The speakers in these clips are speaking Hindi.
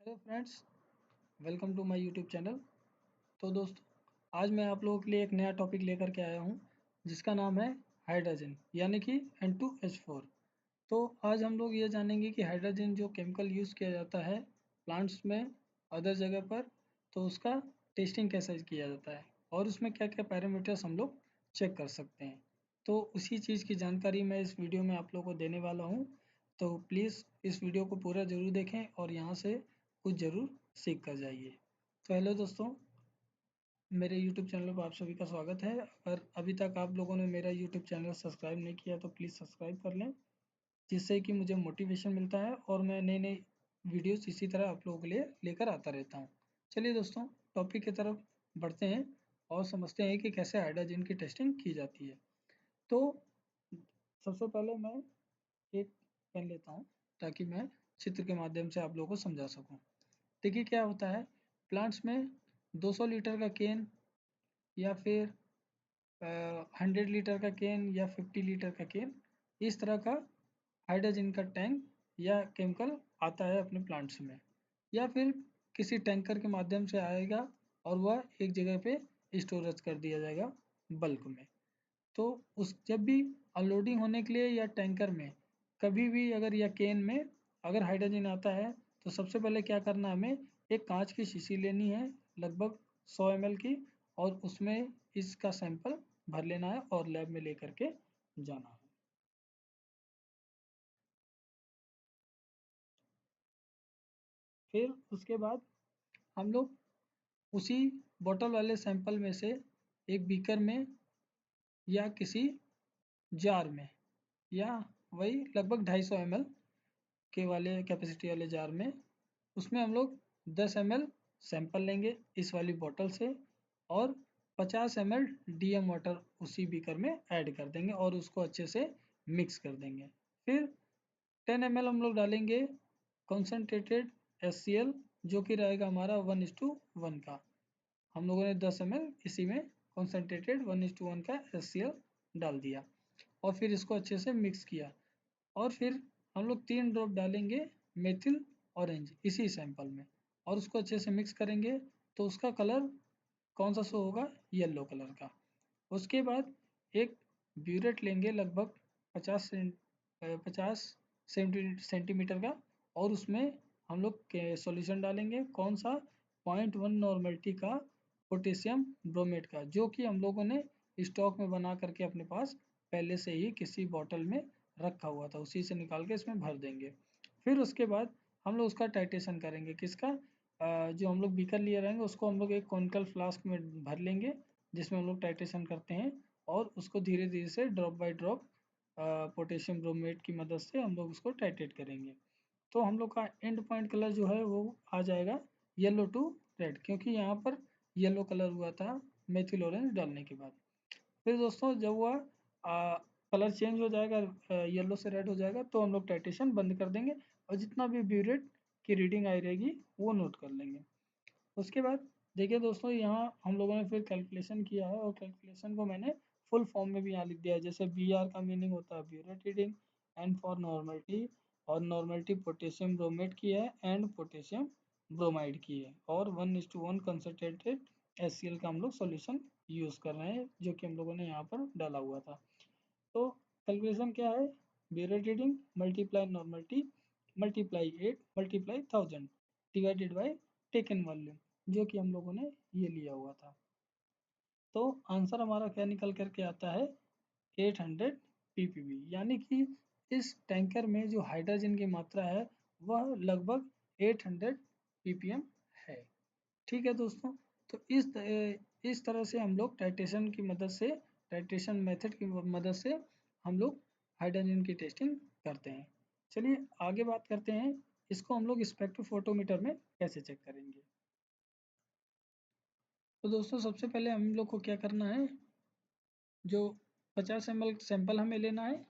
Hello friends, welcome to my YouTube channel. तो दोस्तों, आज मैं आप लोगों के लिए एक नया टॉपिक लेकर के आया हूं जिसका नाम है हाइड्रोजन यानी कि N2H4। तो आज हम लोग ये जानेंगे कि हाइड्रोजन जो केमिकल यूज़ किया जाता है प्लांट्स में, अदर जगह पर, तो उसका टेस्टिंग कैसे किया जाता है और उसमें क्या क्या पैरामीटर्स हम लोग चेक कर सकते हैं। तो उसी चीज़ की जानकारी मैं इस वीडियो में आप लोगों को देने वाला हूँ। तो प्लीज़ इस वीडियो को पूरा ज़रूर देखें और यहाँ से कुछ ज़रूर सीख कर जाइए। तो हेलो दोस्तों, मेरे यूट्यूब चैनल पर आप सभी का स्वागत है। अगर अभी तक आप लोगों ने मेरा यूट्यूब चैनल सब्सक्राइब नहीं किया तो प्लीज़ सब्सक्राइब कर लें, जिससे कि मुझे मोटिवेशन मिलता है और मैं नई नई वीडियोस इसी तरह आप लोगों के लिए लेकर आता रहता हूँ। चलिए दोस्तों, टॉपिक की तरफ बढ़ते हैं और समझते हैं कि कैसे हाइड्रोजन की टेस्टिंग की जाती है। तो सबसे पहले मैं एक पेन लेता हूँ ताकि मैं चित्र के माध्यम से आप लोगों को समझा सकूँ। देखिए क्या होता है, प्लांट्स में 200 लीटर का केन या फिर 100 लीटर का केन या 50 लीटर का केन, इस तरह का हाइड्रोजन का टैंक या केमिकल आता है अपने प्लांट्स में, या फिर किसी टैंकर के माध्यम से आएगा और वह एक जगह पे स्टोरेज कर दिया जाएगा बल्क में। तो उस जब भी अनलोडिंग होने के लिए या टैंकर में कभी भी अगर या केन में अगर हाइड्रोजन आता है, तो सबसे पहले क्या करना है, हमें एक कांच की शीशी लेनी है लगभग 100 ml की, और उसमें इसका सैंपल भर लेना है और लैब में लेकर के जाना है। फिर उसके बाद हम लोग उसी बोतल वाले सैंपल में से एक बीकर में या किसी जार में, या वही लगभग 250 ml के वाले कैपेसिटी वाले जार में, उसमें हम लोग 10 ml सैंपल लेंगे इस वाली बोतल से, और 50 ml DM वाटर उसी बीकर में ऐड कर देंगे और उसको अच्छे से मिक्स कर देंगे। फिर 10 ml हम लोग डालेंगे कॉन्सेंट्रेटेड HCl, जो कि रहेगा हमारा 1:1 का। हम लोगों ने 10 ml इसी में कॉन्सेंट्रेटेड 1:1 का HCl डाल दिया और फिर इसको अच्छे से मिक्स किया। और फिर हम लोग 3 ड्रॉप डालेंगे मेथिल ऑरेंज इसी सैंपल में और उसको अच्छे से मिक्स करेंगे, तो उसका कलर कौन सा शो होगा, येलो कलर का। उसके बाद एक ब्यूरेट लेंगे लगभग 50 सेंटीमीटर का, और उसमें हम लोग सॉल्यूशन डालेंगे कौन सा, 0.1 नॉर्मलिटी का पोटेशियम ब्रोमेट का, जो कि हम लोगों ने स्टॉक में बना करके अपने पास पहले से ही किसी बॉटल में रखा हुआ था, उसी से निकाल के इसमें भर देंगे। फिर उसके बाद हम लोग उसका टाइट्रेशन करेंगे, किसका, जो हम लोग बीकर लिए रहेंगे उसको हम लोग एक कॉनिकल फ्लास्क में भर लेंगे, जिसमें हम लोग टाइट्रेशन करते हैं, और उसको धीरे धीरे से drop by drop potassium bromate की मदद से हम लोग उसको टाइट्रेट करेंगे। तो हम लोग का एंड पॉइंट कलर जो है वो आ जाएगा येलो टू रेड, क्योंकि यहाँ पर येलो कलर हुआ था मेथिल ऑरेंज डालने के बाद। फिर दोस्तों जब वह कलर चेंज हो जाएगा, येलो से रेड हो जाएगा, तो हम लोग टाइट्रेशन बंद कर देंगे और जितना भी ब्यूरेट की रीडिंग आई रहेगी वो नोट कर लेंगे। उसके बाद देखिए दोस्तों, यहाँ हम लोगों ने फिर कैलकुलेशन किया है और कैलकुलेशन को मैंने फुल फॉर्म में भी यहाँ लिख दिया है। जैसे BR का मीनिंग होता है burette reading, N for normality, और नॉर्मलिटी पोटेशियम ब्रोमेट की है एंड पोटेशियम ब्रोमाइड की है, और 1:1 कंसनट्रेटेड HCl का हम लोग सॉल्यूशन यूज़ कर रहे हैं, जो कि हम लोगों ने यहाँ पर डाला हुआ था। तो कैलकुलेशन क्या है, burette reading multiply normality multiply 8 multiply 1000 divided by taken volume, जो कि हम लोगों ने ये लिया हुआ था। तो आंसर हमारा क्या निकल करके आता है, 800 ppb, यानी कि इस टैंकर में जो हाइड्रोजन की मात्रा है वह लगभग 800 ppm है। ठीक है दोस्तों, तो इस तरह से हम लोग टाइट्रेशन की मदद से, टाइट्रेशन मेथड की मदद से हम लोग हाइड्रोजन की टेस्टिंग करते हैं। चलिए आगे बात करते हैं, इसको हम लोग स्पेक्ट्रोफोटोमीटर में कैसे चेक करेंगे। तो दोस्तों सबसे पहले हम लोग को क्या करना है, जो 50 ml सैंपल हमें लेना है,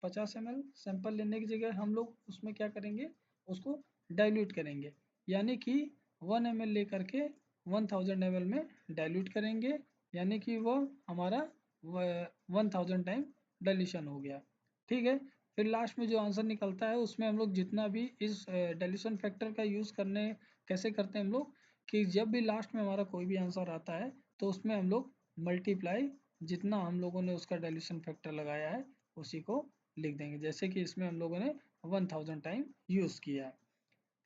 50 ml सैंपल लेने की जगह हम लोग उसमें क्या करेंगे, उसको डाइल्यूट करेंगे, यानी कि 1 ml लेकर के 1000 ml में डाइल्यूट करेंगे, यानी कि वो हमारा 1000 टाइम डाइल्यूशन हो गया। ठीक है, फिर लास्ट में जो आंसर निकलता है उसमें हम लोग जितना भी इस डाइल्यूशन फैक्टर का यूज़ करने कैसे करते हैं हम लोग कि जब भी लास्ट में हमारा कोई भी आंसर आता है तो उसमें हम लोग मल्टीप्लाई जितना हम लोगों ने उसका डाइल्यूशन फैक्टर लगाया है उसी को लिख देंगे। जैसे कि इसमें हम लोगों ने 1000 टाइम यूज़ किया है।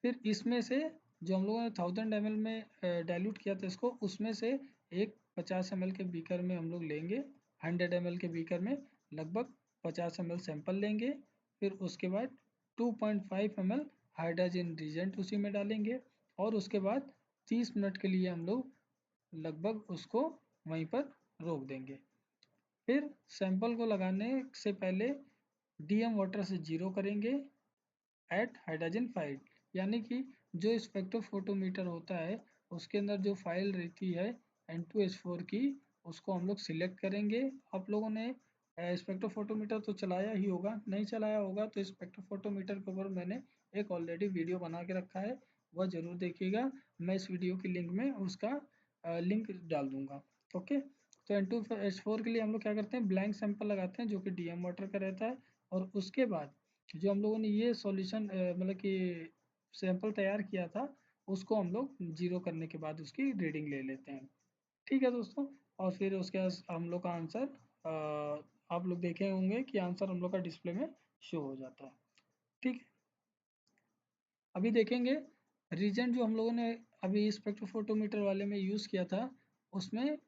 फिर इसमें से जो हम लोगों ने 1000 ml में डाइल्यूट किया था इसको, उसमें से एक 50 ml के बीकर में हम लोग लेंगे, 100 ml के बीकर में लगभग 50 ml सैंपल लेंगे। फिर उसके बाद 2.5 ml हाइड्रोजन रिजेंट उसी में डालेंगे और उसके बाद 30 मिनट के लिए हम लोग लगभग उसको वहीं पर रोक देंगे। फिर सैंपल को लगाने से पहले डीएम वाटर से जीरो करेंगे एट हाइड्रोजन फाइल, यानी कि जो स्पेक्ट्रोफोटोमीटर होता है उसके अंदर जो फाइल रहती है N2H4 की, उसको हम लोग सिलेक्ट करेंगे। आप लोगों ने स्पेक्ट्रोफोटोमीटर तो चलाया ही होगा, नहीं चलाया होगा तो स्पेक्ट्रोफोटोमीटर के ऊपर मैंने एक ऑलरेडी वीडियो बना के रखा है, वह ज़रूर देखिएगा। मैं इस वीडियो की लिंक में उसका लिंक डाल दूंगा। ओके, तो N2H4 के लिए हम लोग क्या करते हैं, ब्लैंक सैंपल लगाते हैं जो कि डीएम वाटर का रहता है, और उसके बाद जो हम लोगों ने ये सॉल्यूशन मतलब कि सैंपल तैयार किया था उसको हम लोग जीरो करने के बाद उसकी रीडिंग ले लेते हैं। ठीक है दोस्तों, और फिर उसके बाद हम लोग का आंसर आप लोग देखे होंगे कि आंसर हम लोग का डिस्प्ले में शो हो जाता है। ठीक है, अभी देखेंगे रीजेंट जो हम लोगों ने अभी स्पेक्ट्रोफोटोमीटर वाले में यूज़ किया था, उसमें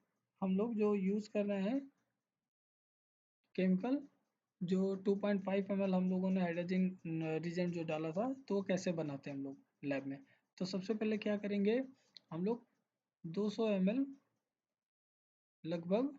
हम लोग जो यूज़ कर रहे हैं केमिकल, जो 2.5 ml हम लोगों ने हाइड्रोजन रीजेंट जो डाला था, तो वो कैसे बनाते हैं हम लोग लैब में। तो सबसे पहले क्या करेंगे, हम लोग 200 ml लगभग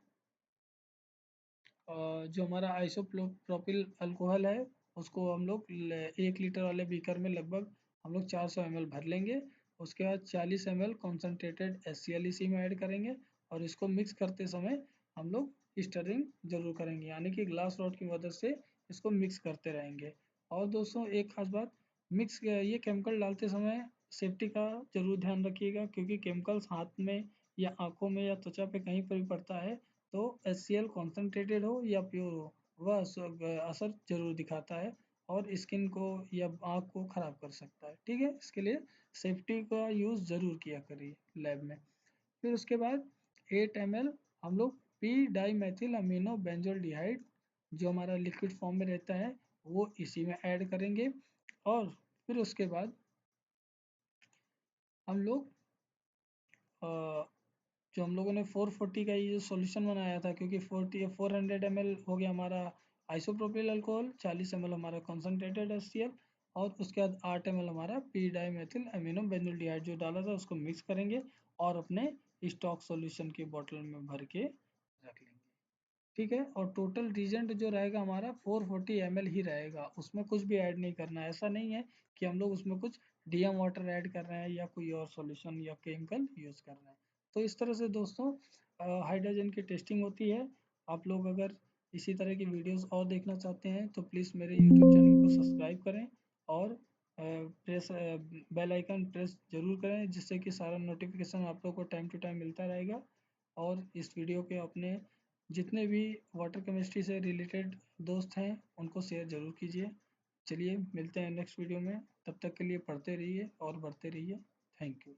जो हमारा आइसोप्रोपिल अल्कोहल है उसको हम लोग 1 लीटर वाले बीकर में लगभग हम लोग 400 ml भर लेंगे। उसके बाद 40 ml कॉन्सनट्रेटेड HCl इसी में ऐड करेंगे और इसको मिक्स करते समय हम लोग स्टरिंग जरूर करेंगे, यानी कि ग्लास रॉड की मदद से इसको मिक्स करते रहेंगे। और दोस्तों एक खास बात, मिक्स ये केमिकल डालते समय सेफ्टी का जरूर ध्यान रखिएगा, क्योंकि केमिकल्स हाथ में या आंखों में या त्वचा पे कहीं पर भी पड़ता है तो HCl कॉन्सनट्रेटेड हो या प्योर हो वह असर जरूर दिखाता है और स्किन को या आँख को खराब कर सकता है। ठीक है, इसके लिए सेफ्टी का यूज़ ज़रूर किया करिए लैब में। फिर उसके बाद 8 ml हम लोग पी डाई मैथिल अमीनो बेंजोल्डिहाइड जो हमारा लिक्विड फॉर्म में रहता है वो इसी में ऐड करेंगे। और फिर उसके बाद हम लोग जो हम लोगों ने 440 का ये जो सॉल्यूशन बनाया था, क्योंकि 400 ml हो गया हमारा आइसोप्रोपिल अल्कोहल, 40 ml हमारा कॉन्सनट्रेटेड HCl और उसके बाद 8 ml हमारा पी डाईमेथिल अमीनो बेंजोल्डिहाइड जो डाला था उसको मिक्स करेंगे और अपने स्टॉक सॉल्यूशन की बोतल में भर के रख लेंगे। ठीक है, और टोटल रीजेंट जो रहेगा हमारा 440 ml ही रहेगा, उसमें कुछ भी ऐड नहीं करना है। ऐसा नहीं है कि हम लोग उसमें कुछ डीएम वाटर ऐड कर रहे हैं या कोई और सॉल्यूशन या केमिकल यूज़ कर रहे हैं। तो इस तरह से दोस्तों हाइड्रोजन की टेस्टिंग होती है। आप लोग अगर इसी तरह की वीडियोस और देखना चाहते हैं तो प्लीज़ मेरे यूट्यूब चैनल को सब्सक्राइब करें और प्रेस बेल आइकन प्रेस जरूर करें, जिससे कि सारा नोटिफिकेशन आप लोग को टाइम टू टाइम मिलता रहेगा। और इस वीडियो के अपने जितने भी वाटर केमिस्ट्री से रिलेटेड दोस्त हैं उनको शेयर ज़रूर कीजिए। चलिए मिलते हैं नेक्स्ट वीडियो में, तब तक के लिए पढ़ते रहिए और बढ़ते रहिए। Thank you.